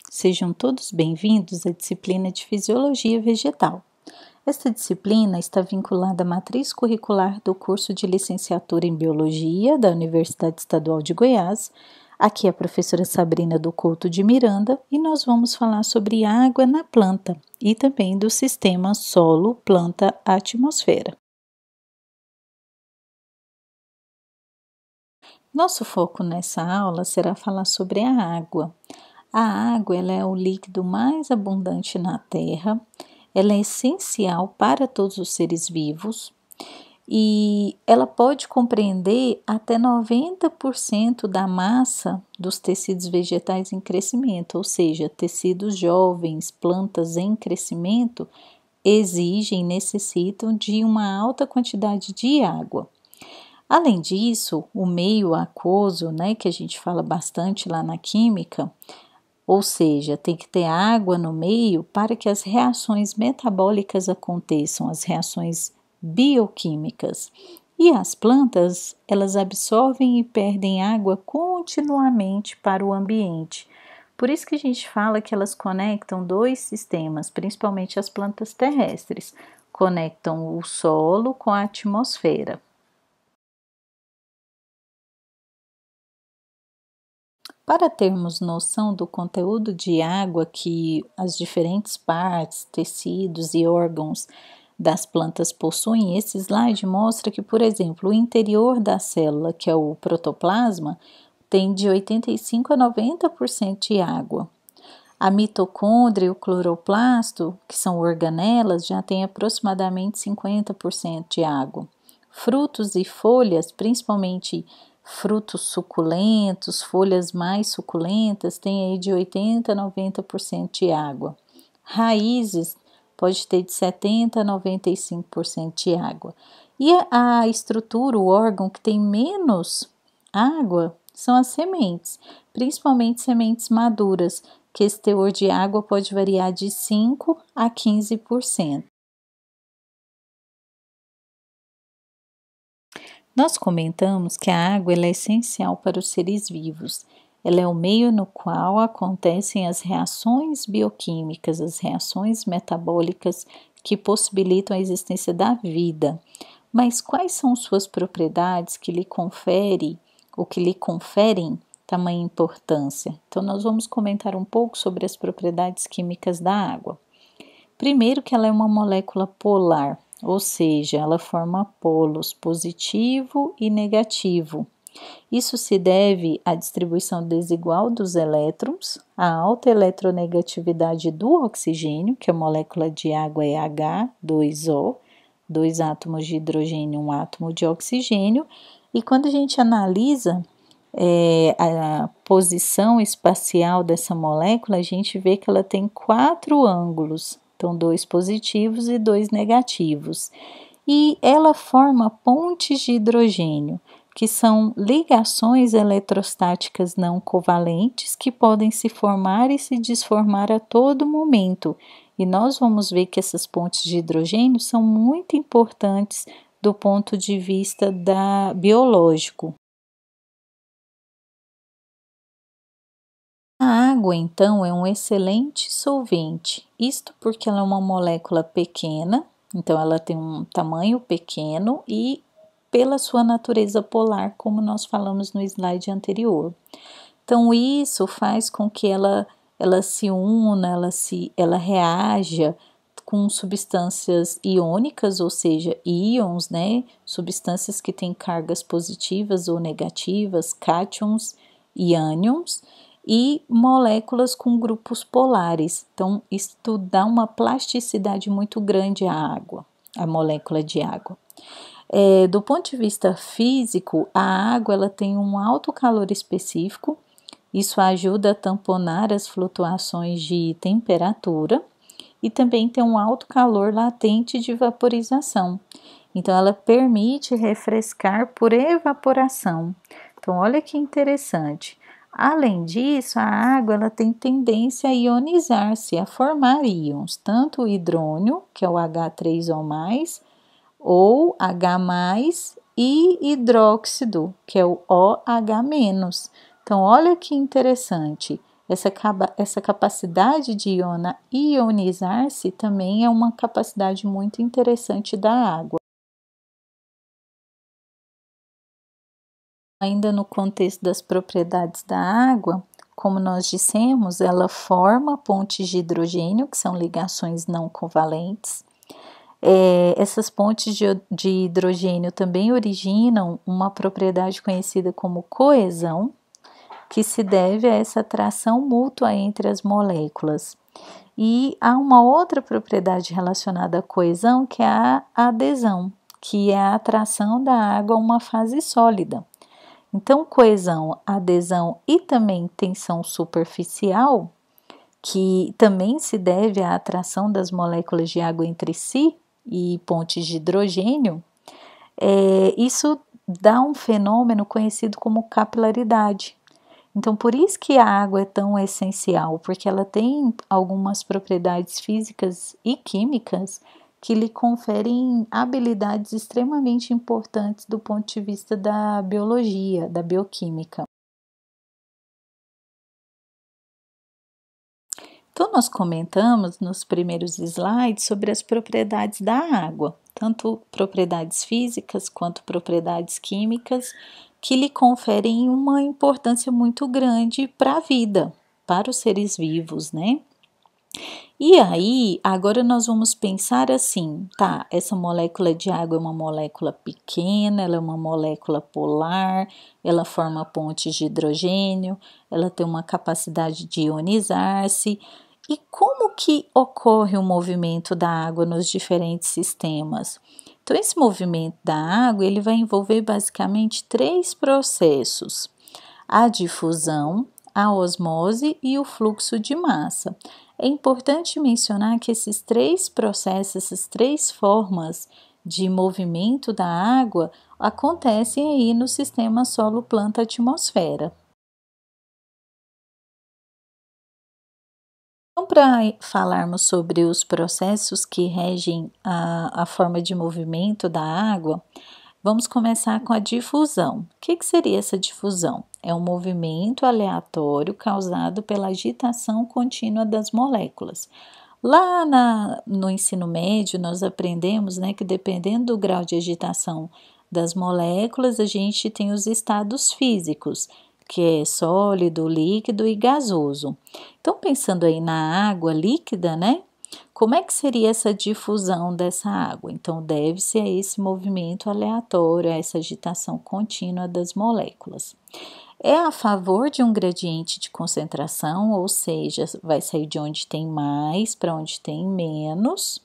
Sejam todos bem-vindos à disciplina de Fisiologia Vegetal. Esta disciplina está vinculada à matriz curricular do curso de Licenciatura em Biologia da Universidade Estadual de Goiás. Aqui é a professora Sabrina do Couto de Miranda e nós vamos falar sobre água na planta e também do sistema solo, planta, atmosfera. Nosso foco nessa aula será falar sobre a água. A água ela é o líquido mais abundante na Terra, ela é essencial para todos os seres vivos e ela pode compreender até 90% da massa dos tecidos vegetais em crescimento, ou seja, tecidos jovens, plantas em crescimento, exigem, necessitam de uma alta quantidade de água. Além disso, o meio aquoso, que a gente fala bastante lá na química, ou seja, tem que ter água no meio para que as reações metabólicas aconteçam, as reações bioquímicas. E as plantas, elas absorvem e perdem água continuamente para o ambiente. Por isso que a gente fala que elas conectam dois sistemas, principalmente as plantas terrestres, conectam o solo com a atmosfera. Para termos noção do conteúdo de água que as diferentes partes, tecidos e órgãos das plantas possuem, esse slide mostra que, por exemplo, o interior da célula, que é o protoplasma, tem de 85 a 90% de água. A mitocôndria e o cloroplasto, que são organelas, já têm aproximadamente 50% de água. Frutos e folhas, principalmente frutos suculentos, folhas mais suculentas, têm aí de 80 a 90% de água. Raízes pode ter de 70 a 95% de água. E a estrutura, o órgão que tem menos água, são as sementes, principalmente sementes maduras, que esse teor de água pode variar de 5 a 15%. Nós comentamos que a água é essencial para os seres vivos. Ela é o meio no qual acontecem as reações bioquímicas, as reações metabólicas que possibilitam a existência da vida. Mas quais são suas propriedades que lhe conferem tamanha importância? Então, nós vamos comentar um pouco sobre as propriedades químicas da água. Primeiro, que ela é uma molécula polar, ou seja, ela forma polos positivo e negativo. Isso se deve à distribuição desigual dos elétrons, à alta eletronegatividade do oxigênio, que a molécula de água é H2O, 2 átomos de hidrogênio, 1 átomo de oxigênio, e quando a gente analisa a posição espacial dessa molécula, a gente vê que ela tem 4 ângulos, então 2 positivos e 2 negativos, e ela forma pontes de hidrogênio, que são ligações eletrostáticas não covalentes que podem se formar e se desformar a todo momento. E nós vamos ver que essas pontes de hidrogênio são muito importantes do ponto de vista biológico. A água, então, é um excelente solvente, isto porque ela é uma molécula pequena, então ela tem um tamanho pequeno e pela sua natureza polar, como nós falamos no slide anterior. Então, isso faz com que ela se una, ela reaja com substâncias iônicas, ou seja, íons, substâncias que têm cargas positivas ou negativas, cátions e ânions, e moléculas com grupos polares. Então, isto dá uma plasticidade muito grande à água, à molécula de água. Do ponto de vista físico, a água ela tem um alto calor específico, isso ajuda a tamponar as flutuações de temperatura e também tem um alto calor latente de vaporização. Então, ela permite refrescar por evaporação. Então, olha que interessante. Além disso, a água ela tem tendência a ionizar-se, a formar íons, tanto o hidrônio, que é o H3O+, ou H+, e hidróxido, que é o OH-. Então, olha que interessante, essa capacidade de ionizar-se também é uma capacidade muito interessante da água. Ainda no contexto das propriedades da água, como nós dissemos, ela forma pontes de hidrogênio, que são ligações não covalentes. Essas pontes de hidrogênio também originam uma propriedade conhecida como coesão, que se deve a essa atração mútua entre as moléculas. E há uma outra propriedade relacionada à coesão, que é a adesão, que é a atração da água a uma fase sólida. Então, coesão, adesão e também tensão superficial, que também se deve à atração das moléculas de água entre si e pontes de hidrogênio, isso dá um fenômeno conhecido como capilaridade. Então, por isso que a água é tão essencial, porque ela tem algumas propriedades físicas e químicas que lhe conferem habilidades extremamente importantes do ponto de vista da biologia, da bioquímica. Então, nós comentamos nos primeiros slides sobre as propriedades da água, tanto propriedades físicas quanto propriedades químicas, que lhe conferem uma importância muito grande para a vida, para os seres vivos, né? E aí, agora nós vamos pensar assim, tá? Essa molécula de água é uma molécula pequena, ela é uma molécula polar, ela forma pontes de hidrogênio, ela tem uma capacidade de ionizar-se. E como que ocorre o movimento da água nos diferentes sistemas? Então, esse movimento da água, ele vai envolver basicamente 3 processos: a difusão, a osmose e o fluxo de massa. É importante mencionar que esses 3 processos, essas 3 formas de movimento da água acontecem aí no sistema solo-planta-atmosfera. Então, para falarmos sobre os processos que regem a forma de movimento da água, vamos começar com a difusão. O que seria essa difusão? É um movimento aleatório causado pela agitação contínua das moléculas. Lá no ensino médio, nós aprendemos, né, que dependendo do grau de agitação das moléculas, a gente tem os estados físicos, que é sólido, líquido e gasoso. Então, pensando aí na água líquida, né? Como é que seria essa difusão dessa água? Então, deve-se a esse movimento aleatório, a essa agitação contínua das moléculas. É a favor de um gradiente de concentração, ou seja, vai sair de onde tem mais para onde tem menos.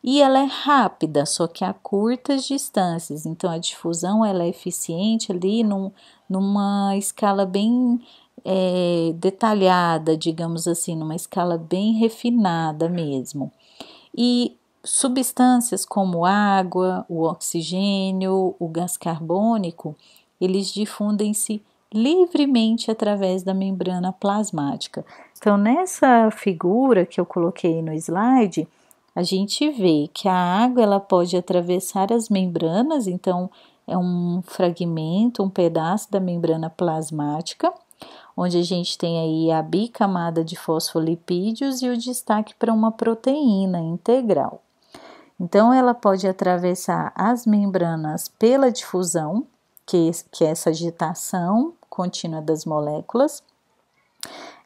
E ela é rápida, só que a curtas distâncias. Então, a difusão ela é eficiente ali numa escala bem detalhada, digamos assim, numa escala bem refinada mesmo. E substâncias como água, o oxigênio, o gás carbônico, eles difundem-se livremente através da membrana plasmática. Então, nessa figura que eu coloquei no slide, a gente vê que a água ela pode atravessar as membranas, então é um fragmento, um pedaço da membrana plasmática, onde a gente tem aí a bicamada de fosfolipídios e o destaque para uma proteína integral. Então, ela pode atravessar as membranas pela difusão, que é essa agitação contínua das moléculas,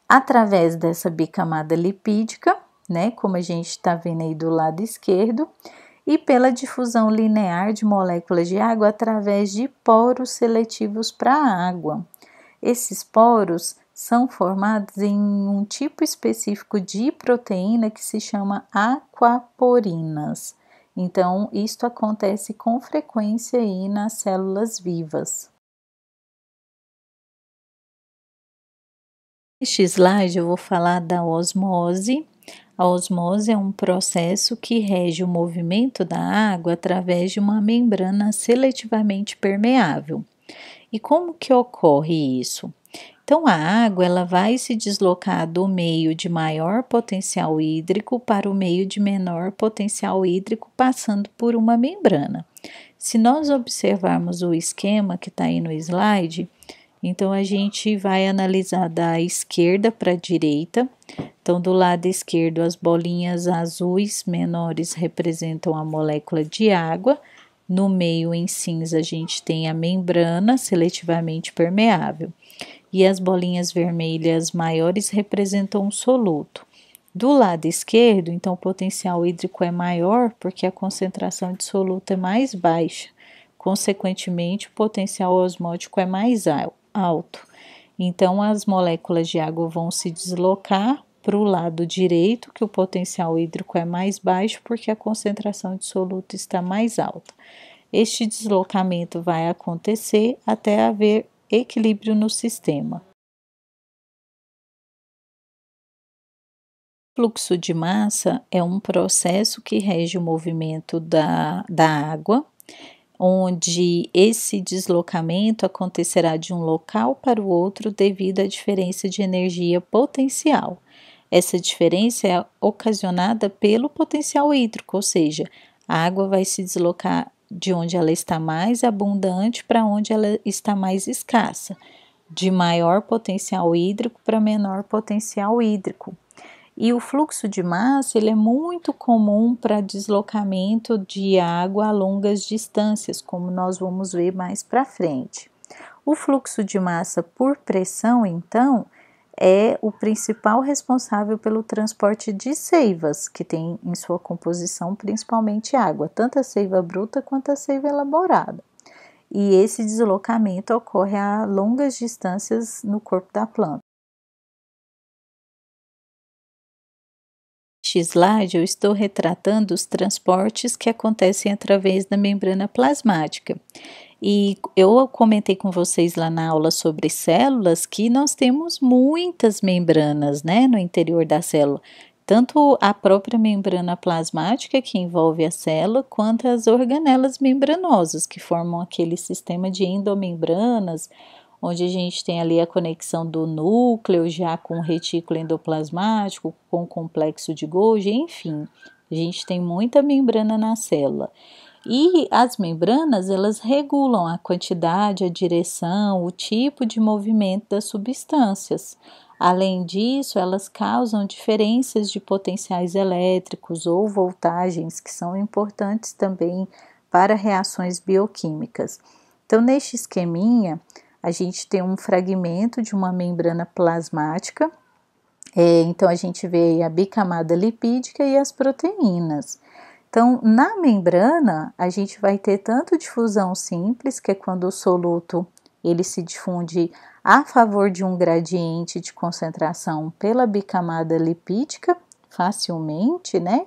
através dessa bicamada lipídica, né, como a gente está vendo aí do lado esquerdo, e pela difusão linear de moléculas de água através de poros seletivos para a água. Esses poros são formados em um tipo específico de proteína que se chama aquaporinas. Então, isto acontece com frequência aí nas células vivas. Neste slide eu vou falar da osmose. A osmose é um processo que rege o movimento da água através de uma membrana seletivamente permeável. E como que ocorre isso? Então, a água ela vai se deslocar do meio de maior potencial hídrico para o meio de menor potencial hídrico, passando por uma membrana. Se nós observarmos o esquema que está aí no slide, Então, a gente vai analisar da esquerda para a direita. Então, do lado esquerdo, as bolinhas azuis menores representam a molécula de água. No meio, em cinza, a gente tem a membrana seletivamente permeável. E as bolinhas vermelhas maiores representam o soluto. Do lado esquerdo, então, o potencial hídrico é maior porque a concentração de soluto é mais baixa. Consequentemente, o potencial osmótico é mais alto. Então, as moléculas de água vão se deslocar para o lado direito, que o potencial hídrico é mais baixo porque a concentração de soluto está mais alta. Este deslocamento vai acontecer até haver equilíbrio no sistema. Fluxo de massa é um processo que rege o movimento da água, onde esse deslocamento acontecerá de um local para o outro devido à diferença de energia potencial. Essa diferença é ocasionada pelo potencial hídrico, ou seja, a água vai se deslocar de onde ela está mais abundante para onde ela está mais escassa, de maior potencial hídrico para menor potencial hídrico. E o fluxo de massa ele é muito comum para deslocamento de água a longas distâncias, como nós vamos ver mais para frente. O fluxo de massa por pressão, então, é o principal responsável pelo transporte de seivas, que tem em sua composição principalmente água, tanto a seiva bruta quanto a seiva elaborada. E esse deslocamento ocorre a longas distâncias no corpo da planta. Neste slide, eu estou retratando os transportes que acontecem através da membrana plasmática. E eu comentei com vocês lá na aula sobre células que nós temos muitas membranas, né, no interior da célula. Tanto a própria membrana plasmática, que envolve a célula, quanto as organelas membranosas, que formam aquele sistema de endomembranas, onde a gente tem ali a conexão do núcleo já com o retículo endoplasmático, com o complexo de Golgi, enfim, a gente tem muita membrana na célula. E as membranas, elas regulam a quantidade, a direção, o tipo de movimento das substâncias. Além disso, elas causam diferenças de potenciais elétricos ou voltagens que são importantes também para reações bioquímicas. Então, neste esqueminha, a gente tem um fragmento de uma membrana plasmática, então a gente vê a bicamada lipídica e as proteínas. Então, na membrana, a gente vai ter tanto difusão simples, que é quando o soluto ele se difunde a favor de um gradiente de concentração pela bicamada lipídica, facilmente, né?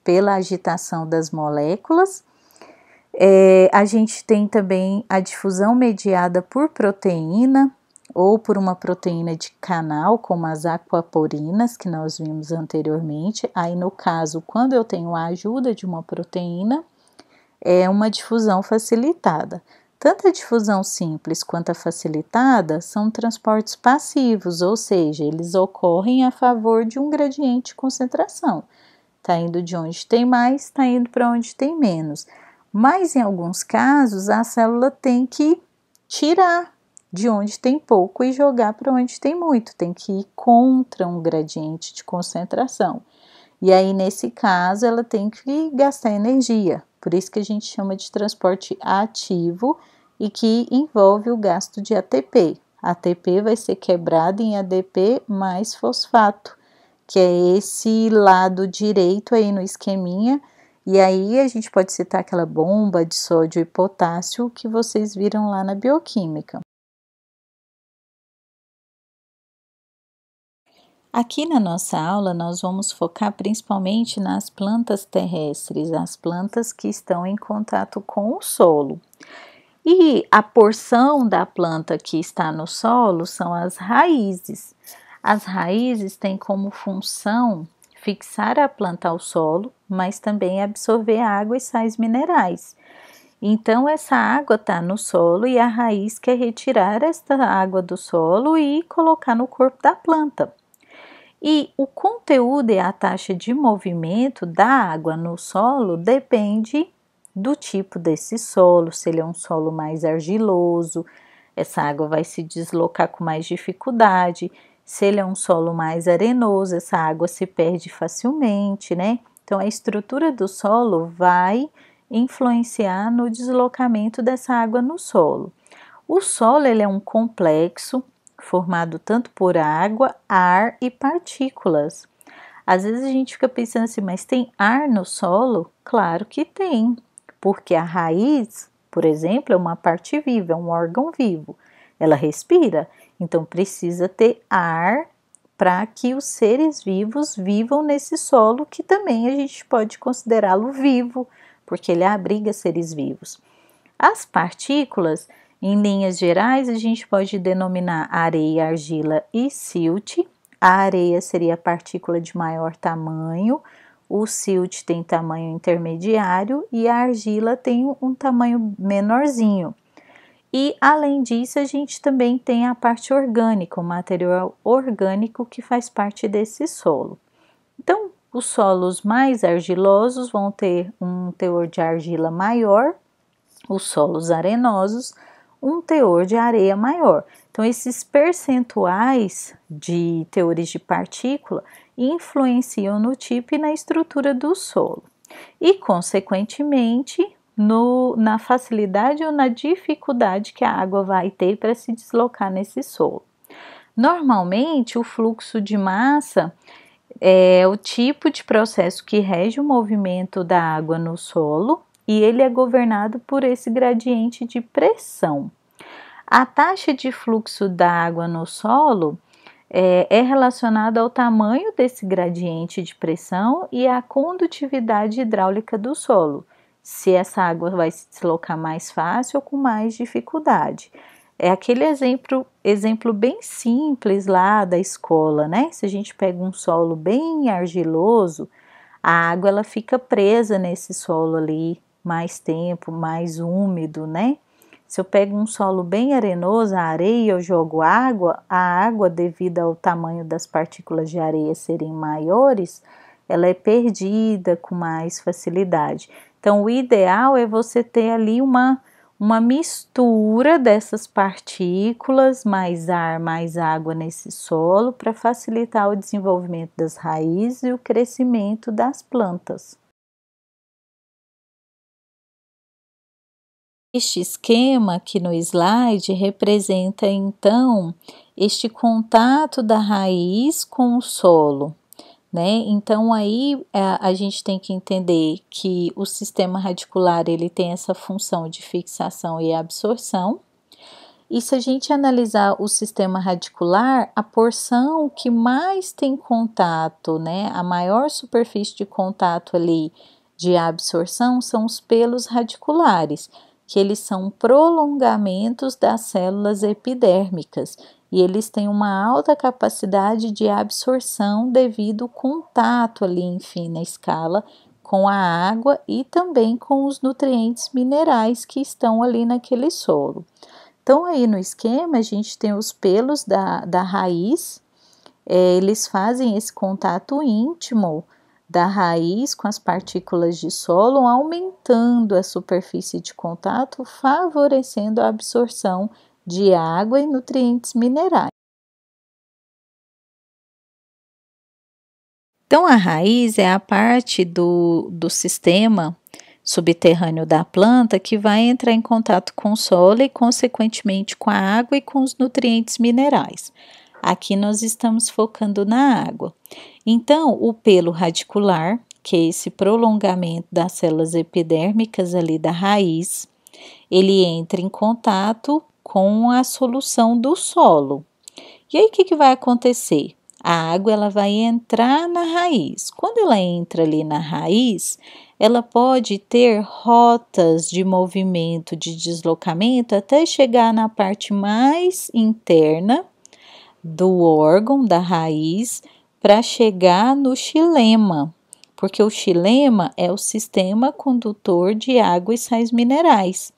Pela agitação das moléculas. A gente tem também a difusão mediada por proteína ou por uma proteína de canal, como as aquaporinas, que nós vimos anteriormente. Aí, no caso, quando eu tenho a ajuda de uma proteína, é uma difusão facilitada. Tanto a difusão simples quanto a facilitada são transportes passivos, ou seja, eles ocorrem a favor de um gradiente de concentração. Está indo de onde tem mais, está indo para onde tem menos. Mas, em alguns casos, a célula tem que tirar de onde tem pouco e jogar para onde tem muito, tem que ir contra um gradiente de concentração. E aí, nesse caso, ela tem que gastar energia, por isso que a gente chama de transporte ativo e que envolve o gasto de ATP. ATP vai ser quebrado em ADP mais fosfato, que é esse lado direito aí no esqueminha. E aí a gente pode citar aquela bomba de sódio e potássio que vocês viram lá na bioquímica. Aqui na nossa aula nós vamos focar principalmente nas plantas terrestres, as plantas que estão em contato com o solo. E a porção da planta que está no solo são as raízes. As raízes têm como função fixar a planta ao solo, mas também absorver água e sais minerais. Então, essa água está no solo e a raiz quer retirar esta água do solo e colocar no corpo da planta. E o conteúdo e a taxa de movimento da água no solo depende do tipo desse solo, se ele é um solo mais argiloso, essa água vai se deslocar com mais dificuldade. Se ele é um solo mais arenoso, essa água se perde facilmente, né? Então, a estrutura do solo vai influenciar no deslocamento dessa água no solo. O solo, ele é um complexo formado tanto por água, ar e partículas. Às vezes a gente fica pensando assim, mas tem ar no solo? Claro que tem, porque a raiz, por exemplo, é uma parte viva, é um órgão vivo. Ela respira, então precisa ter ar para que os seres vivos vivam nesse solo, que também a gente pode considerá-lo vivo, porque ele abriga seres vivos. As partículas, em linhas gerais, a gente pode denominar areia, argila e silt. A areia seria a partícula de maior tamanho, o silt tem tamanho intermediário e a argila tem um tamanho menorzinho. E além disso, a gente também tem a parte orgânica, o material orgânico que faz parte desse solo. Então, os solos mais argilosos vão ter um teor de argila maior, os solos arenosos, um teor de areia maior. Então, esses percentuais de teores de partícula influenciam no tipo e na estrutura do solo. E, consequentemente, na facilidade ou na dificuldade que a água vai ter para se deslocar nesse solo. Normalmente, o fluxo de massa é o tipo de processo que rege o movimento da água no solo e ele é governado por esse gradiente de pressão. A taxa de fluxo da água no solo é relacionada ao tamanho desse gradiente de pressão e à condutividade hidráulica do solo, se essa água vai se deslocar mais fácil ou com mais dificuldade. É aquele exemplo bem simples lá da escola, né? Se a gente pega um solo bem argiloso, a água ela fica presa nesse solo ali mais tempo, mais úmido, né? Se eu pego um solo bem arenoso, a areia, eu jogo água, a água, devido ao tamanho das partículas de areia serem maiores, ela é perdida com mais facilidade. Então, o ideal é você ter ali uma mistura dessas partículas, mais ar, mais água nesse solo, para facilitar o desenvolvimento das raízes e o crescimento das plantas. Este esquema aqui no slide representa então este contato da raiz com o solo, né? Então aí a gente tem que entender que o sistema radicular ele tem essa função de fixação e absorção. E se a gente analisar o sistema radicular, a porção que mais tem contato, né, a maior superfície de contato ali de absorção são os pelos radiculares, que eles são prolongamentos das células epidérmicas e eles têm uma alta capacidade de absorção devido ao contato ali em fina escala com a água e também com os nutrientes minerais que estão ali naquele solo. Então, aí no esquema, a gente tem os pelos da raiz, eles fazem esse contato íntimo da raiz com as partículas de solo, aumentando a superfície de contato, favorecendo a absorção de água e nutrientes minerais. Então, a raiz é a parte do sistema subterrâneo da planta que vai entrar em contato com o solo e, consequentemente, com a água e com os nutrientes minerais. Aqui nós estamos focando na água. Então, o pelo radicular, que é esse prolongamento das células epidérmicas ali da raiz, ele entra em contato com a solução do solo. E aí, o que vai acontecer? A água ela vai entrar na raiz. Quando ela entra ali na raiz, ela pode ter rotas de movimento, de deslocamento, até chegar na parte mais interna do órgão da raiz para chegar no xilema, porque o xilema é o sistema condutor de água e sais minerais.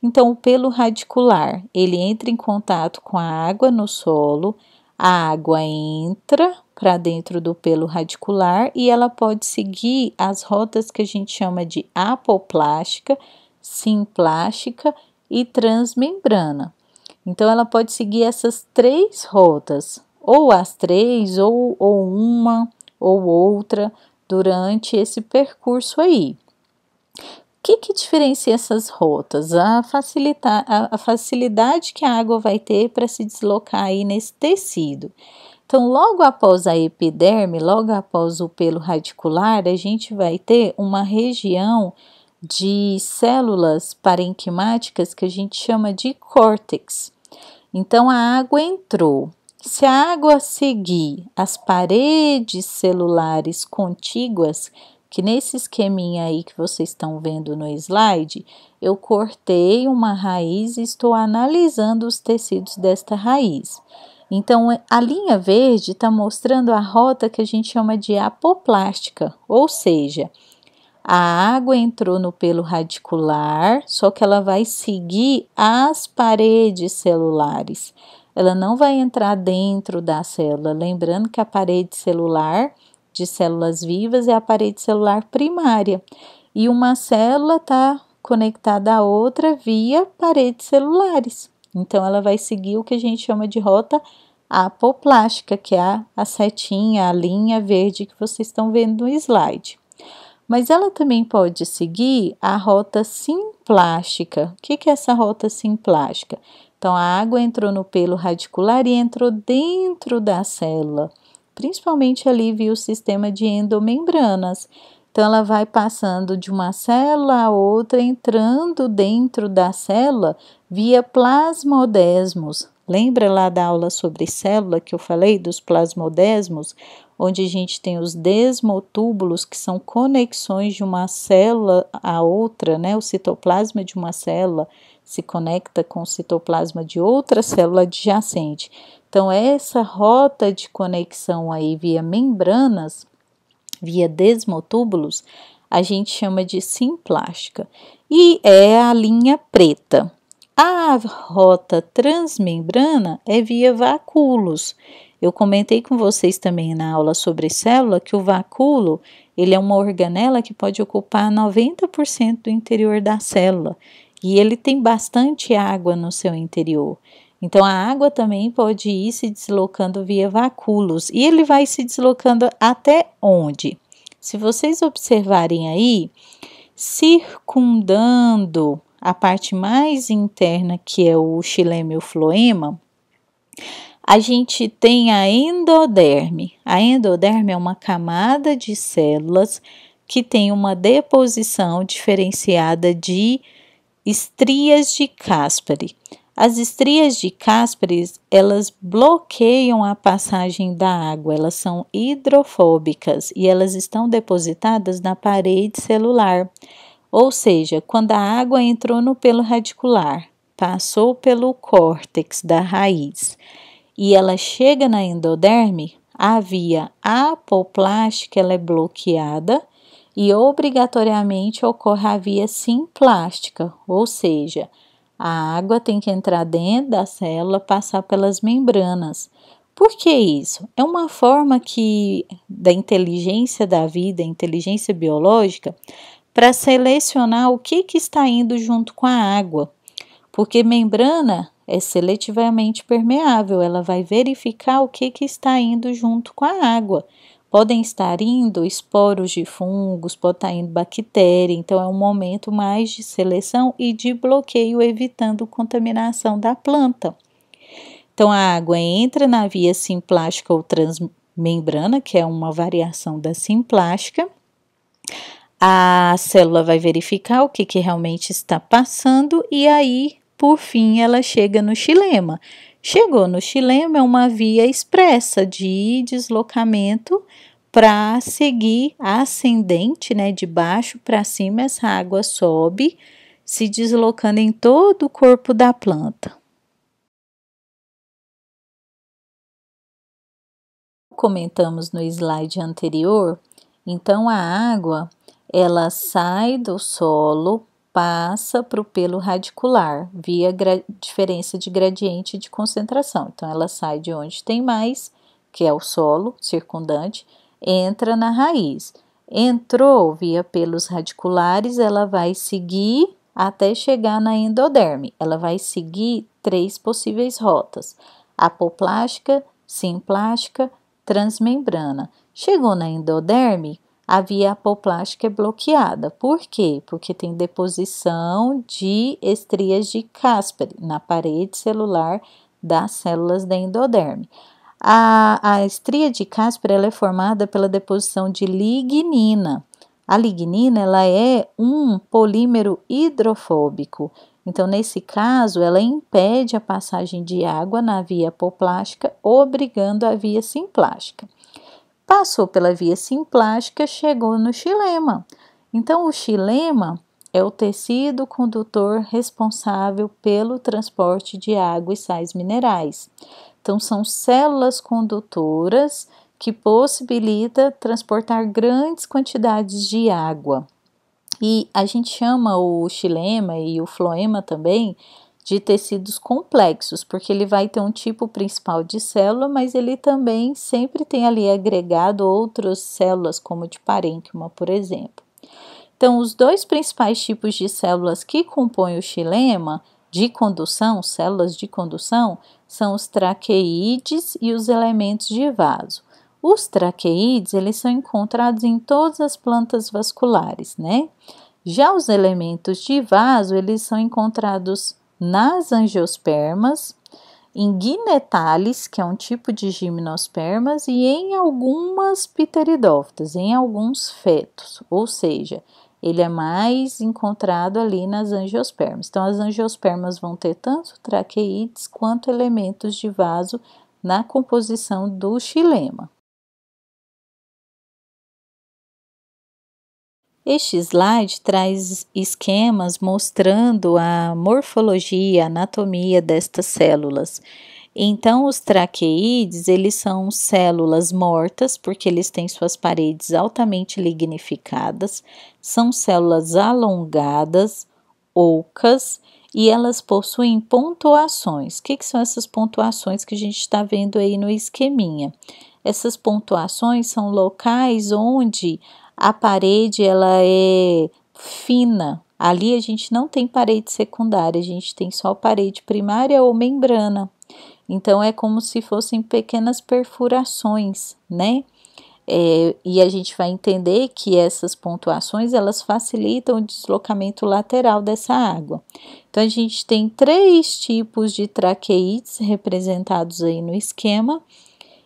Então, o pelo radicular, ele entra em contato com a água no solo, a água entra para dentro do pelo radicular e ela pode seguir as rotas que a gente chama de apoplástica, simplástica e transmembrana. Então, ela pode seguir essas 3 rotas, ou as 3, ou uma, ou outra, durante esse percurso aí. O que diferencia essas rotas? A facilidade que a água vai ter para se deslocar aí nesse tecido. Então, logo após a epiderme, logo após o pelo radicular, a gente vai ter uma região de células parenquimáticas que a gente chama de córtex. Então, a água entrou. Se a água seguir as paredes celulares contíguas, que nesse esqueminha aí que vocês estão vendo no slide, eu cortei uma raiz e estou analisando os tecidos desta raiz. Então, a linha verde está mostrando a rota que a gente chama de apoplástica, ou seja, a água entrou no pelo radicular, só que ela vai seguir as paredes celulares. Ela não vai entrar dentro da célula, lembrando que a parede celular de células vivas é a parede celular primária, e uma célula está conectada à outra via paredes celulares. Então, ela vai seguir o que a gente chama de rota apoplástica, que é a setinha, a linha verde que vocês estão vendo no slide. Mas ela também pode seguir a rota simplástica. O que é essa rota simplástica? Então, a água entrou no pelo radicular e entrou dentro da célula, principalmente ali via o sistema de endomembranas. Então, ela vai passando de uma célula a outra, entrando dentro da célula via plasmodesmos. Lembra lá da aula sobre célula que eu falei dos plasmodesmos, onde a gente tem os desmotúbulos, que são conexões de uma célula a outra, né? O citoplasma de uma célula se conecta com o citoplasma de outra célula adjacente. Então, essa rota de conexão aí via membranas, via desmotúbulos, a gente chama de simplástica. E é a linha preta. A rota transmembrana é via vacúolos. Eu comentei com vocês também na aula sobre célula que o vacúolo, ele é uma organela que pode ocupar 90% do interior da célula e ele tem bastante água no seu interior. Então, a água também pode ir se deslocando via vacúolos e ele vai se deslocando até onde? Se vocês observarem aí, circundando a parte mais interna, que é o xilema e o floema, a gente tem a endoderme. A endoderme é uma camada de células que tem uma deposição diferenciada de estrias de Caspary. As estrias de Caspary, elas bloqueiam a passagem da água, elas são hidrofóbicas e elas estão depositadas na parede celular. Ou seja, quando a água entrou no pelo radicular, passou pelo córtex da raiz e ela chega na endoderme, a via apoplástica ela é bloqueada e obrigatoriamente ocorre a via simplástica, ou seja, a água tem que entrar dentro da célula, passar pelas membranas. Por que isso? É uma forma da inteligência da vida, inteligência biológica, para selecionar o que está indo junto com a água. Porque membrana é seletivamente permeável, ela vai verificar o que está indo junto com a água. Podem estar indo esporos de fungos, pode estar indo bactéria, então é um momento mais de seleção e de bloqueio, evitando contaminação da planta. Então, a água entra na via simplástica ou transmembrana, que é uma variação da simplástica. A célula vai verificar o que realmente está passando e aí, por fim, ela chega no xilema. Chegou no xilema, é uma via expressa de deslocamento para seguir ascendente, né? De baixo para cima, essa água sobe, se deslocando em todo o corpo da planta. Comentamos no slide anterior, então a água ela sai do solo, passa para o pelo radicular, via diferença de gradiente de concentração. Então, ela sai de onde tem mais, que é o solo circundante, entra na raiz. Entrou via pelos radiculares, ela vai seguir até chegar na endoderme. Ela vai seguir 3 possíveis rotas: apoplástica, simplástica, transmembrana. Chegou na endoderme, a via apoplástica é bloqueada. Por quê? Porque tem deposição de estrias de Casper na parede celular das células da endoderme. A estria de Casper ela é formada pela deposição de lignina. A lignina ela é um polímero hidrofóbico. Então, nesse caso, ela impede a passagem de água na via apoplástica, obrigando a via simplástica. Passou pela via simplástica, chegou no xilema. Então, o xilema é o tecido condutor responsável pelo transporte de água e sais minerais. Então, são células condutoras que possibilitam transportar grandes quantidades de água. E a gente chama o xilema e o floema também de tecidos complexos, porque ele vai ter um tipo principal de célula, mas ele também sempre tem ali agregado outras células, como de parênquima, por exemplo. Então, os 2 principais tipos de células que compõem o xilema de condução, células de condução, são os traqueídeos e os elementos de vaso. Os traqueídeos, eles são encontrados em todas as plantas vasculares, né? Já os elementos de vaso, eles são encontrados nas angiospermas, em guinetales, que é um tipo de gimnospermas, e em algumas pteridófitas, em alguns fetos, ou seja, ele é mais encontrado ali nas angiospermas. Então, as angiospermas vão ter tanto traqueídeos quanto elementos de vaso na composição do xilema. Este slide traz esquemas mostrando a morfologia, a anatomia destas células. Então, os traqueídeos, eles são células mortas, porque eles têm suas paredes altamente lignificadas, são células alongadas, ocas, e elas possuem pontuações. O que são essas pontuações que a gente está vendo aí no esqueminha? Essas pontuações são locais onde a parede ela é fina. Ali a gente não tem parede secundária, a gente tem só parede primária ou membrana. Então, é como se fossem pequenas perfurações, né? E a gente vai entender que essas pontuações, elas facilitam o deslocamento lateral dessa água. Então, a gente tem 3 tipos de traqueídeos representados aí no esquema.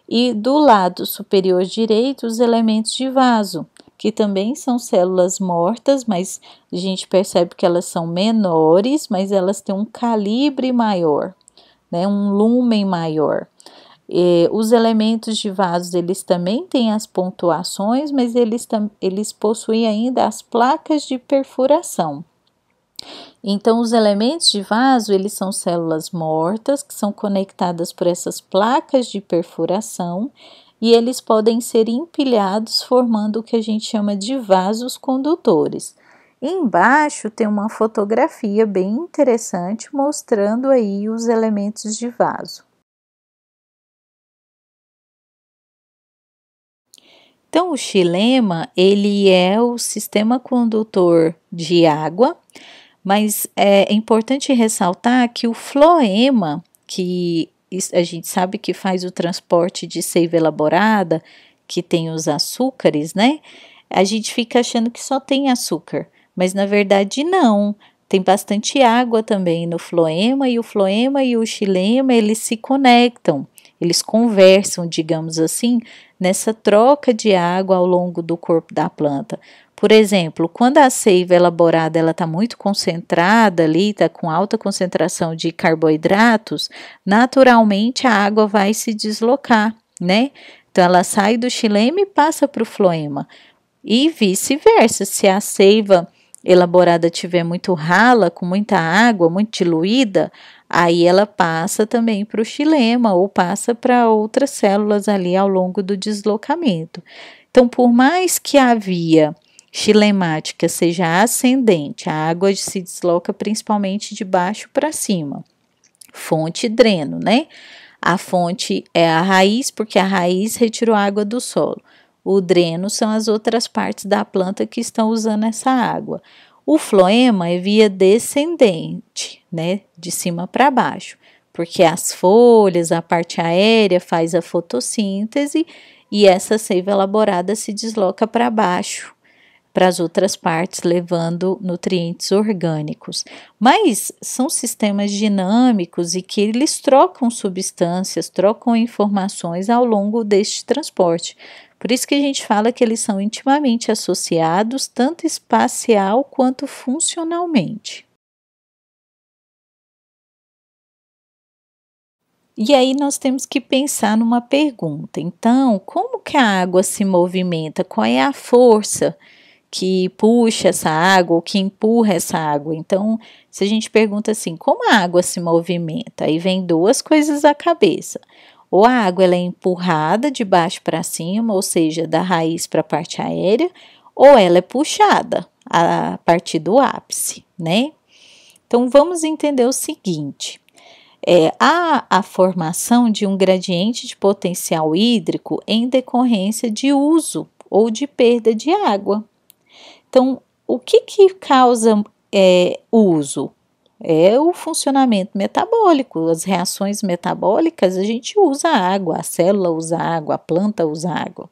E do lado superior direito, os elementos de vaso, que também são células mortas, mas a gente percebe que elas são menores, mas elas têm um calibre maior, né, um lumen maior. Os elementos de vasos, eles também têm as pontuações, mas eles possuem ainda as placas de perfuração. Então, os elementos de vaso, eles são células mortas, que são conectadas por essas placas de perfuração, e eles podem ser empilhados, formando o que a gente chama de vasos condutores. Embaixo tem uma fotografia bem interessante, mostrando aí os elementos de vaso. Então, o xilema, ele é o sistema condutor de água, mas é importante ressaltar que o floema, que a gente sabe que faz o transporte de seiva elaborada, que tem os açúcares, né? A gente fica achando que só tem açúcar, mas na verdade não. Tem bastante água também no floema, e o floema e o xilema, eles se conectam, eles conversam, digamos assim, nessa troca de água ao longo do corpo da planta. Por exemplo, quando a seiva elaborada ela está muito concentrada ali, está com alta concentração de carboidratos, naturalmente a água vai se deslocar, né? Então, ela sai do xilema e passa para o floema. E vice-versa, se a seiva elaborada tiver muito rala, com muita água, muito diluída, aí ela passa também para o xilema ou passa para outras células ali ao longo do deslocamento. Então, por mais que a via xilemática seja ascendente, a água se desloca principalmente de baixo para cima. Fonte e dreno, né? A fonte é a raiz, porque a raiz retirou água do solo. O dreno são as outras partes da planta que estão usando essa água. O floema é via descendente, né? De cima para baixo. porque as folhas, a parte aérea faz a fotossíntese e essa seiva elaborada se desloca para baixo, para as outras partes, levando nutrientes orgânicos. Mas são sistemas dinâmicos e que eles trocam substâncias, trocam informações ao longo deste transporte. Por isso que a gente fala que eles são intimamente associados, tanto espacial quanto funcionalmente. E aí nós temos que pensar numa pergunta. Então, como que a água se movimenta? Qual é a força que puxa essa água ou que empurra essa água? Então, se a gente pergunta assim, como a água se movimenta? Aí vem duas coisas à cabeça. Ou a água ela é empurrada de baixo para cima, ou seja, da raiz para a parte aérea, ou ela é puxada a partir do ápice, né? Então, vamos entender o seguinte. Há a formação de um gradiente de potencial hídrico em decorrência de uso ou de perda de água. Então, o que causa uso? É o funcionamento metabólico, as reações metabólicas, a gente usa água, a célula usa água, a planta usa água.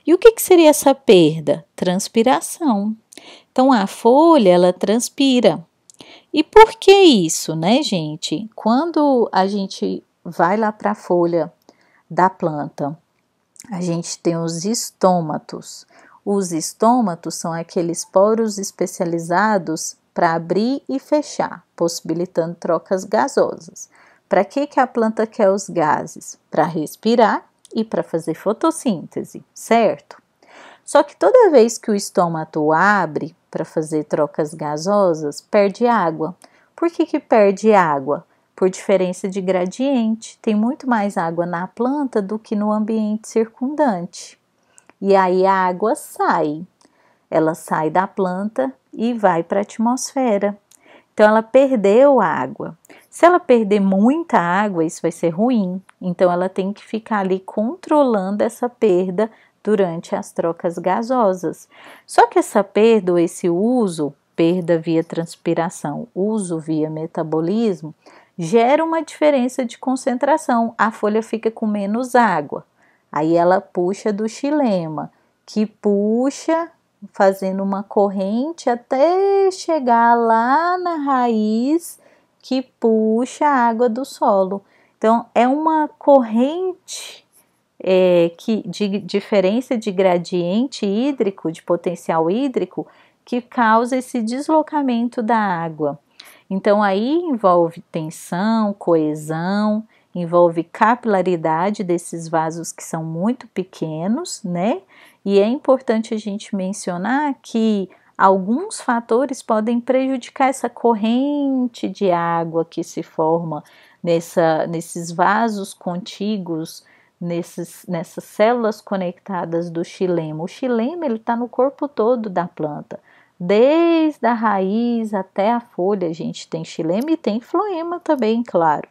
E o que seria essa perda? Transpiração. Então, a folha, ela transpira. E por que isso, né, gente? Quando a gente vai lá para a folha da planta, a gente tem os estômatos. Os estômatos são aqueles poros especializados para abrir e fechar, possibilitando trocas gasosas. Para que a planta quer os gases? Para respirar e para fazer fotossíntese, certo? Só que toda vez que o estômato abre para fazer trocas gasosas, perde água. Por que perde água? Por diferença de gradiente. Tem muito mais água na planta do que no ambiente circundante. E aí a água sai. Ela sai da planta e vai para a atmosfera. Então ela perdeu a água. Se ela perder muita água, isso vai ser ruim. Então ela tem que ficar ali controlando essa perda durante as trocas gasosas. Só que essa perda ou esse uso, perda via transpiração, uso via metabolismo, gera uma diferença de concentração. A folha fica com menos água. Aí ela puxa do xilema, que puxa fazendo uma corrente até chegar lá na raiz que puxa a água do solo. Então, é uma corrente de diferença de gradiente hídrico, de potencial hídrico, que causa esse deslocamento da água. Então, aí envolve tensão, coesão, envolve capilaridade desses vasos que são muito pequenos, né? E é importante a gente mencionar que alguns fatores podem prejudicar essa corrente de água que se forma nesses vasos contíguos, nessas células conectadas do xilema. O xilema ele está no corpo todo da planta, desde a raiz até a folha. A gente tem xilema e tem floema também, claro.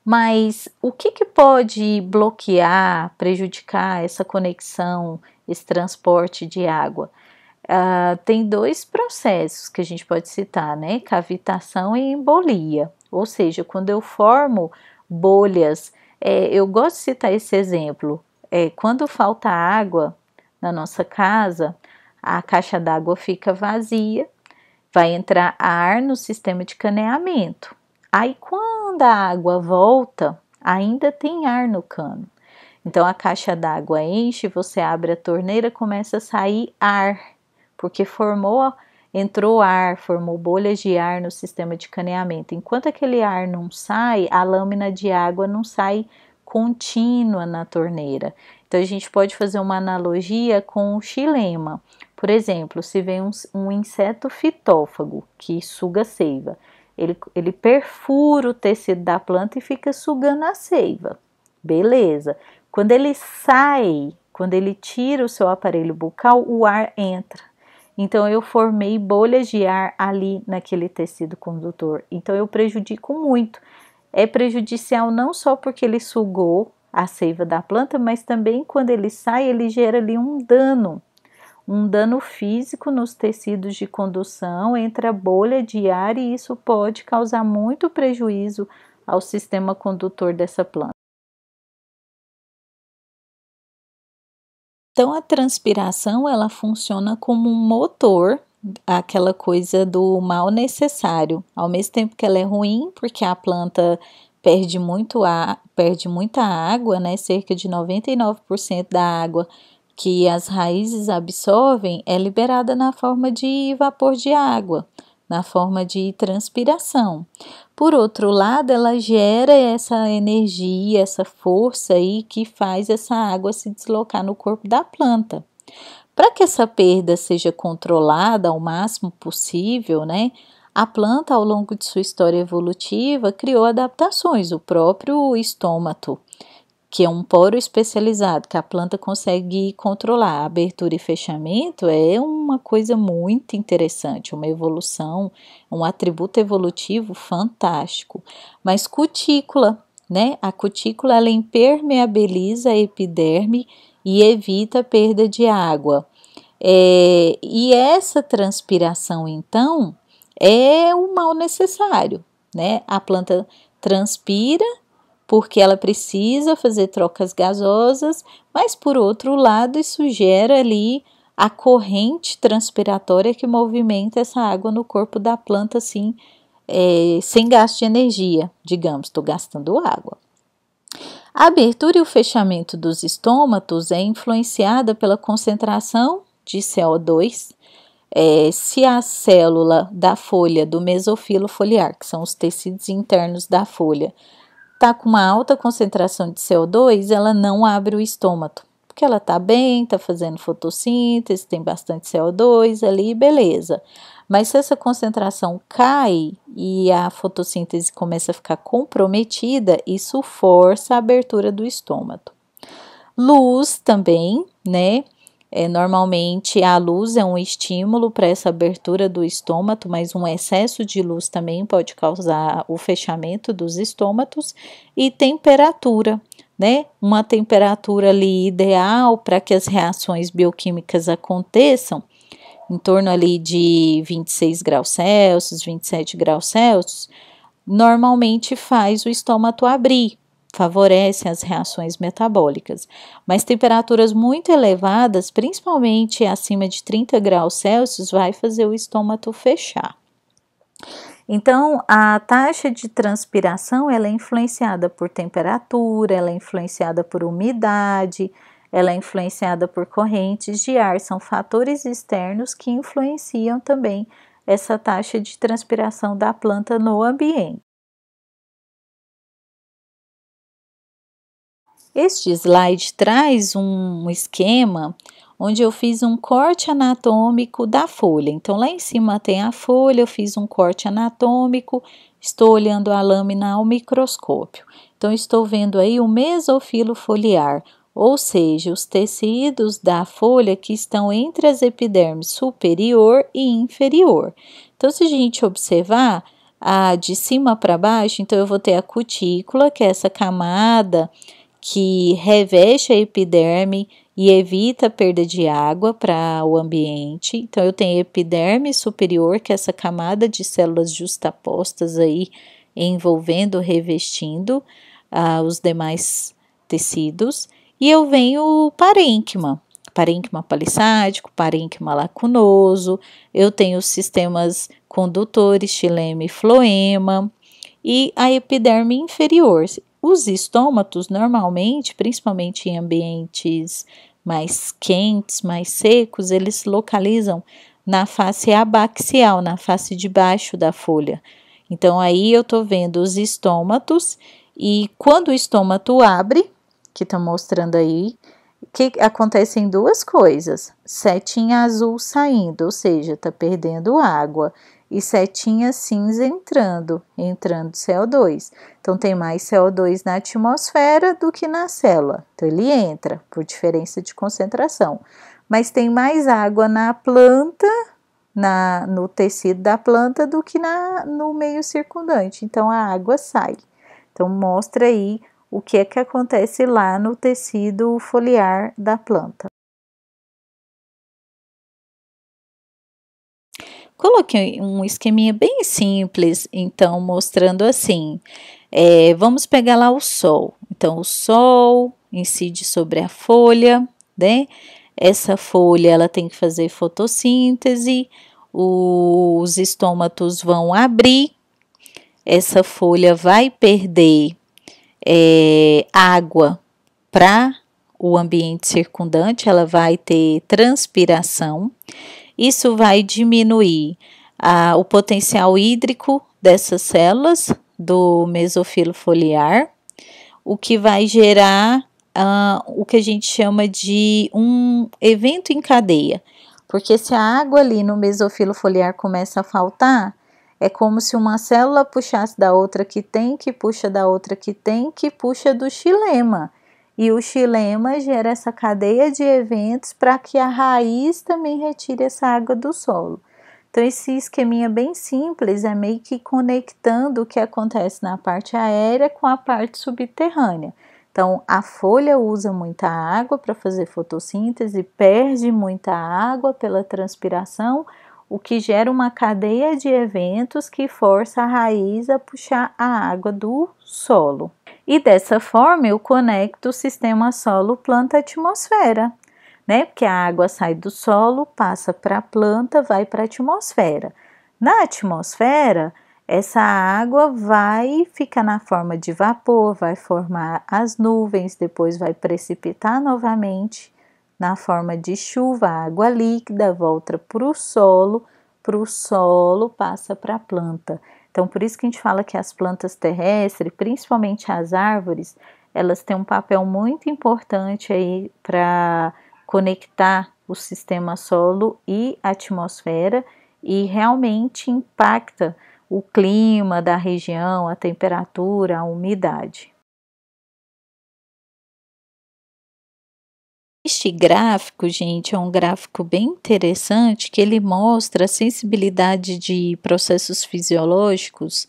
Mas o que pode bloquear, prejudicar essa conexão, esse transporte de água? Tem dois processos que a gente pode citar, né? Cavitação e embolia. Ou seja, quando eu formo bolhas, eu gosto de citar esse exemplo. Quando falta água na nossa casa, a caixa d'água fica vazia, vai entrar ar no sistema de caneamento. Aí, quando a água volta, ainda tem ar no cano. Então, a caixa d'água enche, você abre a torneira, começa a sair ar, porque entrou ar, formou bolhas de ar no sistema de caneamento. Enquanto aquele ar não sai, a lâmina de água não sai contínua na torneira. Então, a gente pode fazer uma analogia com o xilema. Por exemplo, se vem um inseto fitófago que suga seiva, ele perfura o tecido da planta e fica sugando a seiva. Beleza. Quando ele sai, quando ele tira o seu aparelho bucal, o ar entra. Então, eu formei bolhas de ar ali naquele tecido condutor. Então, eu prejudico muito. É prejudicial não só porque ele sugou a seiva da planta, mas também quando ele sai, ele gera ali um dano físico nos tecidos de condução, entre a bolha de ar, e isso pode causar muito prejuízo ao sistema condutor dessa planta. Então, a transpiração, ela funciona como um motor, aquela coisa do mal necessário, ao mesmo tempo que ela é ruim, porque a planta perde muita água, né? Cerca de 99% da água que as raízes absorvem é liberada na forma de vapor de água, na forma de transpiração. Por outro lado, ela gera essa energia, essa força aí que faz essa água se deslocar no corpo da planta. Para que essa perda seja controlada ao máximo possível, né? A planta, ao longo de sua história evolutiva, criou adaptações, o próprio estômato, que é um poro especializado, que a planta consegue controlar. A abertura e fechamento é uma coisa muito interessante, uma evolução, um atributo evolutivo fantástico. Mas cutícula, né? A cutícula, ela impermeabiliza a epiderme e evita a perda de água. E essa transpiração, então, é o mal necessário, né? A planta transpira porque ela precisa fazer trocas gasosas, mas por outro lado, isso gera ali a corrente transpiratória que movimenta essa água no corpo da planta, assim, sem gasto de energia, digamos, estou gastando água. A abertura e o fechamento dos estômatos é influenciada pela concentração de CO2. Se a célula da folha do mesofilo foliar, que são os tecidos internos da folha, está com uma alta concentração de CO2, ela não abre o estômato, porque ela está bem, está fazendo fotossíntese, tem bastante CO2 ali, beleza. Mas se essa concentração cai e a fotossíntese começa a ficar comprometida, isso força a abertura do estômato. Luz também, né? Normalmente a luz é um estímulo para essa abertura do estômato, mas um excesso de luz também pode causar o fechamento dos estômatos. E temperatura, né? Uma temperatura ali ideal para que as reações bioquímicas aconteçam, em torno ali de 26 graus Celsius, 27 graus Celsius, normalmente faz o estômato abrir, favorece as reações metabólicas. Mas temperaturas muito elevadas, principalmente acima de 30 graus Celsius, vai fazer o estômato fechar. Então, a taxa de transpiração, ela é influenciada por temperatura, ela é influenciada por umidade, ela é influenciada por correntes de ar, são fatores externos que influenciam também essa taxa de transpiração da planta no ambiente. Este slide traz um esquema onde eu fiz um corte anatômico da folha. Então, lá em cima tem a folha, eu fiz um corte anatômico, estou olhando a lâmina ao microscópio. Então, estou vendo aí o mesofilo foliar, ou seja, os tecidos da folha que estão entre as epidermes superior e inferior. Então, se a gente observar, de cima para baixo, então eu vou ter a cutícula, que é essa camada que reveste a epiderme e evita a perda de água para o ambiente. Então, eu tenho a epiderme superior, que é essa camada de células justapostas aí, envolvendo, revestindo os demais tecidos. E eu venho o parênquima palissádico, parênquima lacunoso, eu tenho os sistemas condutores, xilema e floema, e a epiderme inferior. Os estômatos, normalmente, principalmente em ambientes mais quentes, mais secos, eles se localizam na face abaxial, na face de baixo da folha. Então, aí eu tô vendo os estômatos, e quando o estômato abre, que tá mostrando aí, que acontecem duas coisas: setinha azul saindo, ou seja, tá perdendo água, e setinha cinza entrando CO2. Então, tem mais CO2 na atmosfera do que na célula. Então, ele entra por diferença de concentração. Mas tem mais água na planta, no tecido da planta, do que no meio circundante. Então, a água sai. Então, mostra aí o que é que acontece lá no tecido foliar da planta. Coloquei um esqueminha bem simples, então mostrando assim, vamos pegar lá o sol. Então, o sol incide sobre a folha, né? Essa folha ela tem que fazer fotossíntese, os estômatos vão abrir, essa folha vai perder água para o ambiente circundante, ela vai ter transpiração. Isso vai diminuir o potencial hídrico dessas células do mesofilo foliar, o que vai gerar o que a gente chama de um evento em cadeia. Porque se a água ali no mesofilo foliar começa a faltar, é como se uma célula puxasse da outra que tem, que puxa da outra que tem, que puxa do xilema. E o xilema gera essa cadeia de eventos para que a raiz também retire essa água do solo. Então, esse esqueminha bem simples é meio que conectando o que acontece na parte aérea com a parte subterrânea. Então, a folha usa muita água para fazer fotossíntese, perde muita água pela transpiração, o que gera uma cadeia de eventos que força a raiz a puxar a água do solo. E dessa forma eu conecto o sistema solo-planta-atmosfera, né? Porque a água sai do solo, passa para a planta, vai para a atmosfera. Na atmosfera, essa água vai ficar na forma de vapor, vai formar as nuvens, depois vai precipitar novamente na forma de chuva, água líquida, volta para o solo passa para a planta. Então, por isso que a gente fala que as plantas terrestres, principalmente as árvores, elas têm um papel muito importante aí para conectar o sistema solo e atmosfera e realmente impacta o clima da região, a temperatura, a umidade. Este gráfico, gente, é um gráfico bem interessante que ele mostra a sensibilidade de processos fisiológicos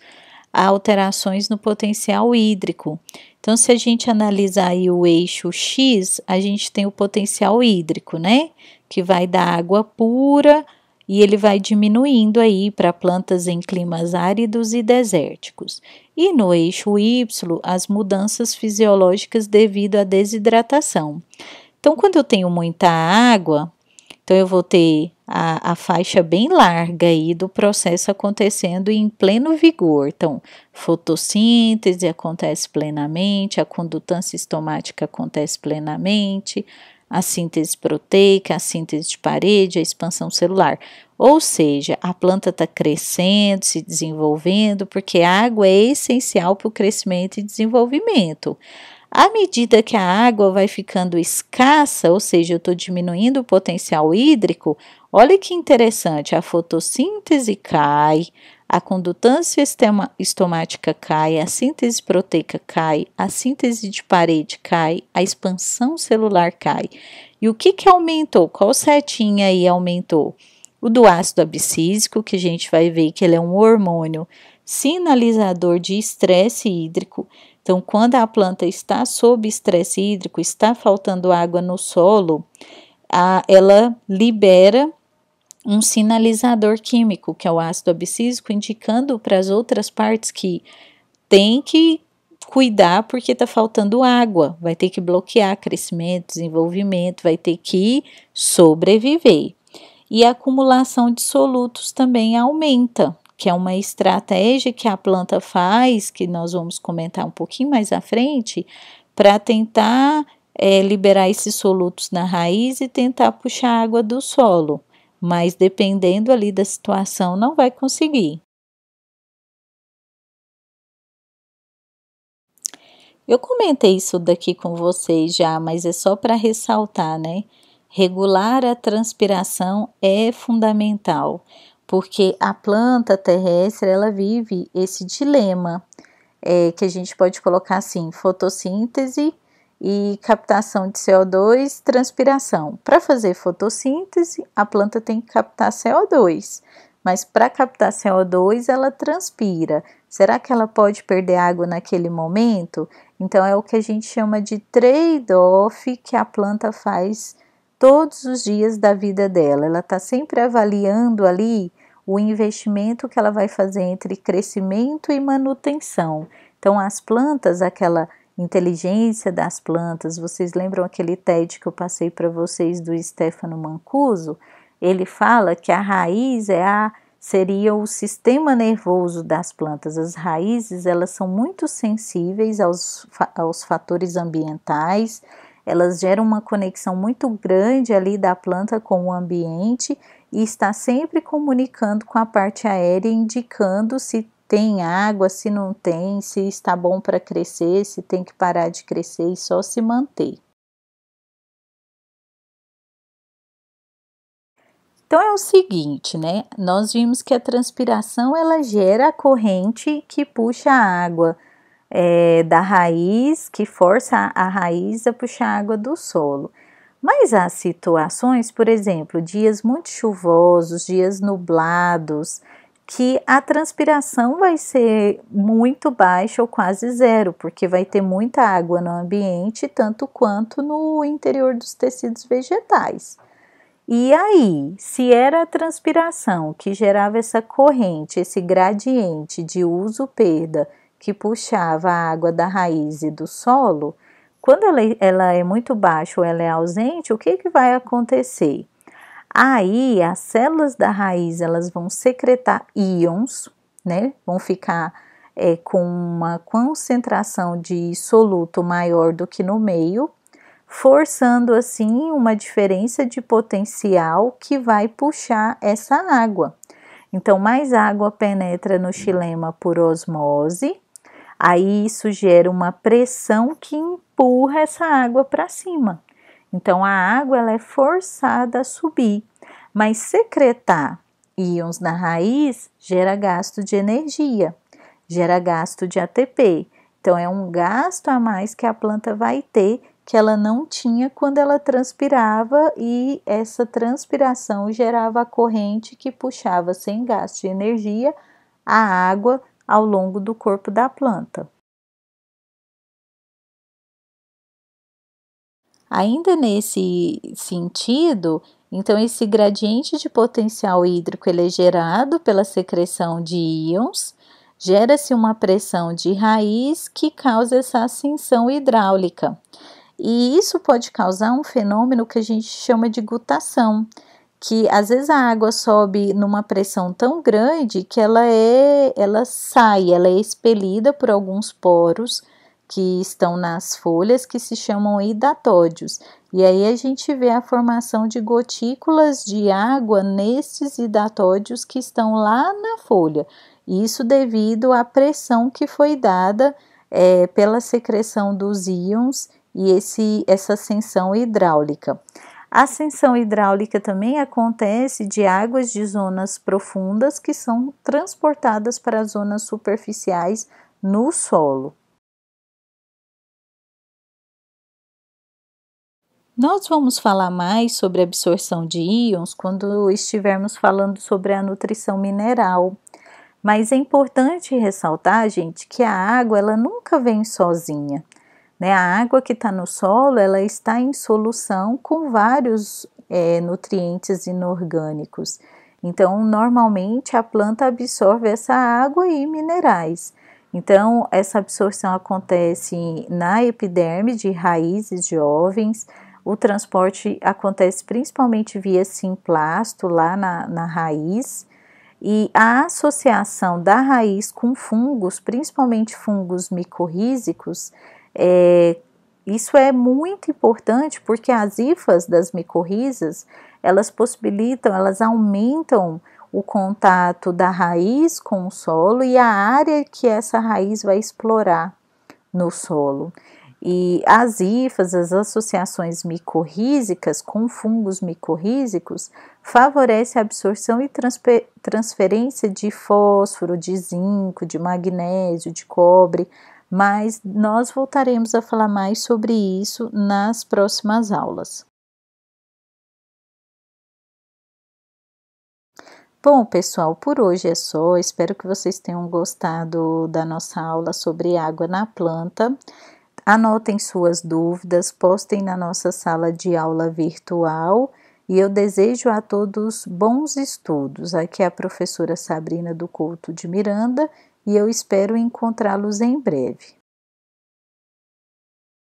a alterações no potencial hídrico. Então, se a gente analisar aí o eixo X, a gente tem o potencial hídrico, né? Que vai da água pura e ele vai diminuindo aí para plantas em climas áridos e desérticos. E no eixo Y, as mudanças fisiológicas devido à desidratação. Então, quando eu tenho muita água, então eu vou ter a faixa bem larga aí do processo acontecendo em pleno vigor. Então, fotossíntese acontece plenamente, a condutância estomática acontece plenamente, a síntese proteica, a síntese de parede, a expansão celular. Ou seja, a planta está crescendo, se desenvolvendo, porque a água é essencial para o crescimento e desenvolvimento. À medida que a água vai ficando escassa, ou seja, eu estou diminuindo o potencial hídrico, olha que interessante, a fotossíntese cai, a condutância estomática cai, a síntese proteica cai, a síntese de parede cai, a expansão celular cai. E o que aumentou? Qual setinha aí aumentou? O do ácido abscísico, que a gente vai ver que ele é um hormônio sinalizador de estresse hídrico. Então, quando a planta está sob estresse hídrico, está faltando água no solo, ela libera um sinalizador químico, que é o ácido abscísico, indicando para as outras partes que tem que cuidar porque está faltando água, vai ter que bloquear crescimento, desenvolvimento, vai ter que sobreviver. E a acumulação de solutos também aumenta, que é uma estratégia que a planta faz, que nós vamos comentar um pouquinho mais à frente, para tentar liberar esses solutos na raiz e tentar puxar a água do solo. Mas dependendo ali da situação, não vai conseguir. Eu comentei isso daqui com vocês já, mas é só para ressaltar, né? Regular a transpiração é fundamental, porque a planta terrestre, ela vive esse dilema, que a gente pode colocar assim, fotossíntese e captação de CO2, transpiração. Para fazer fotossíntese, a planta tem que captar CO2, mas para captar CO2, ela transpira. Será que ela pode perder água naquele momento? Então, é o que a gente chama de trade-off que a planta faz todos os dias da vida dela. Ela está sempre avaliando ali o investimento que ela vai fazer entre crescimento e manutenção. Então, as plantas, aquela inteligência das plantas, vocês lembram aquele TED que eu passei para vocês do Stefano Mancuso? Ele fala que a raiz seria o sistema nervoso das plantas. As raízes, elas são muito sensíveis aos fatores ambientais, elas geram uma conexão muito grande ali da planta com o ambiente e está sempre comunicando com a parte aérea, indicando se tem água, se não tem, se está bom para crescer, se tem que parar de crescer e só se manter. Então é o seguinte, né? Nós vimos que a transpiração ela gera a corrente que puxa a água da raiz, que força a raiz a puxar a água do solo. Mas há situações, por exemplo, dias muito chuvosos, dias nublados, que a transpiração vai ser muito baixa ou quase zero, porque vai ter muita água no ambiente, tanto quanto no interior dos tecidos vegetais. E aí, se era a transpiração que gerava essa corrente, esse gradiente de uso-perda que puxava a água da raiz e do solo, quando ela é muito baixa ou ela é ausente, o que vai acontecer? Aí, as células da raiz, elas vão secretar íons, né? Vão ficar com uma concentração de soluto maior do que no meio, forçando assim uma diferença de potencial que vai puxar essa água. Então, mais água penetra no xilema por osmose, aí isso gera uma pressão que empurra essa água para cima. Então, a água ela é forçada a subir, mas secretar íons na raiz gera gasto de energia, gera gasto de ATP. Então, é um gasto a mais que a planta vai ter que ela não tinha quando ela transpirava, e essa transpiração gerava a corrente que puxava sem gasto de energia a água ao longo do corpo da planta. Ainda nesse sentido, então esse gradiente de potencial hídrico ele é gerado pela secreção de íons, gera-se uma pressão de raiz que causa essa ascensão hidráulica. E isso pode causar um fenômeno que a gente chama de gutação, que às vezes a água sobe numa pressão tão grande que ela é expelida por alguns poros que estão nas folhas, que se chamam hidatódios. E aí a gente vê a formação de gotículas de água nesses hidatódios que estão lá na folha. Isso devido à pressão que foi dada pela secreção dos íons e essa ascensão hidráulica. A ascensão hidráulica também acontece de águas de zonas profundas que são transportadas para as zonas superficiais no solo. Nós vamos falar mais sobre absorção de íons quando estivermos falando sobre a nutrição mineral. Mas é importante ressaltar, gente, que a água ela nunca vem sozinha. Né? A água que está no solo, ela está em solução com vários nutrientes inorgânicos. Então, normalmente a planta absorve essa água e minerais. Então, essa absorção acontece na epiderme de raízes jovens. O transporte acontece principalmente via simplasto, lá na raiz. E a associação da raiz com fungos, principalmente fungos micorrízicos, isso é muito importante porque as hifas das micorrizas, elas aumentam o contato da raiz com o solo e a área que essa raiz vai explorar no solo. E as hifas, as associações micorrízicas com fungos micorrízicos, favorece a absorção e transferência de fósforo, de zinco, de magnésio, de cobre, mas nós voltaremos a falar mais sobre isso nas próximas aulas. Bom, pessoal, por hoje é só. Espero que vocês tenham gostado da nossa aula sobre água na planta. Anotem suas dúvidas, postem na nossa sala de aula virtual E eu desejo a todos bons estudos. Aqui é a professora Sabrina do Couto de Miranda e eu espero encontrá-los em breve.